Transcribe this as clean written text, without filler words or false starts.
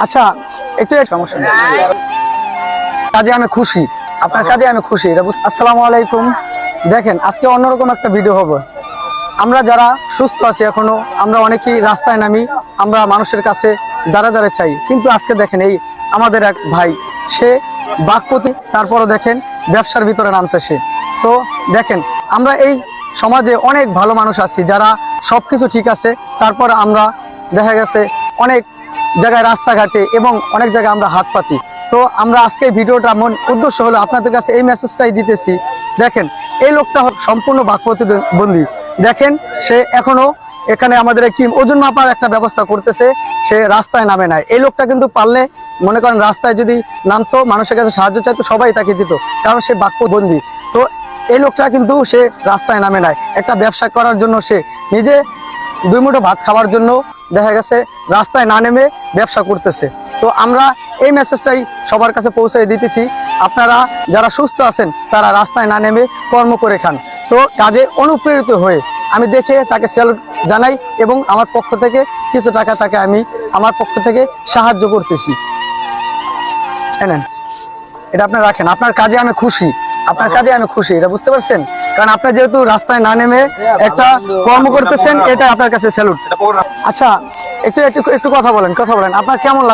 আচ্ছা, একটু সমস্যা নেই, কাজে আমি খুশি, আপনার কাজে আমি খুশি। আসসালামু আলাইকুম। দেখেন, আজকে অন্যরকম একটা ভিডিও হবে। আমরা যারা সুস্থ আছি এখনো, আমরা অনেকেই রাস্তায় নামি, আমরা মানুষের কাছে দাঁড়া দাঁড়া চাই, কিন্তু আজকে দেখেন এই আমাদের এক ভাই, সে বাকপতি, তারপরও দেখেন ব্যবসার ভিতরে নামছে সে। তো দেখেন, আমরা এই সমাজে অনেক ভালো মানুষ আছি যারা সবকিছু ঠিক আছে, তারপর আমরা দেখা গেছে অনেক জায়গায় রাস্তাঘাটে এবং অনেক জায়গায় আমরা হাত পাতি। তো আমরা আজকে ভিডিওটা উদ্দেশ্য হলো আপনাদের কাছে এই মেসেজটাই দিতেছি। দেখেন, এই লোকটা সম্পূর্ণ বাকপ্রতিবন্ধী। দেখেন, সে এখনো এখানে আমাদের কি ওজন মাপার একটা ব্যবস্থা করতেছে, সে রাস্তায় নামে নাই। এই লোকটা কিন্তু পারলে মনে করেন রাস্তায় যদি নামতো, মানুষের কাছে সাহায্য চাইতো, সবাই তাকে দিত, কারণ সে বাকপ্রতিবন্ধী। তো এই লোকটা কিন্তু সে রাস্তায় নামে নাই, একটা ব্যবসা করার জন্য সে নিজে দুই মুঠো ভাত খাওয়ার জন্য দেখা গেছে রাস্তায় না নেমে ব্যবসা করতেছে। তো আমরা এই মেসেজটাই সবার কাছে পৌঁছে দিতেছি, আপনারা যারা সুস্থ আছেন তারা রাস্তায় না নেমে কর্ম করে খান। তো কাজে অনুপ্রেরিত হয়ে আমি দেখে তাকে স্যালুট জানাই এবং আমার পক্ষ থেকে কিছু টাকা তাকে আমি আমার পক্ষ থেকে সাহায্য করতেছি। নেন, এটা আপনি রাখেন, আপনার কাজে আমি খুশি, আপনার কাজে আমি খুশি, এটা বুঝতে পারছেন? কারণ আপনি যেহেতু রাস্তায় না নেমে একটা কর্ম করতেছেন, এটা আপনার কাছে স্যালুট। আচ্ছা, একটু একটু একটু কথা বলেন, আপনার কেমন লাগছে?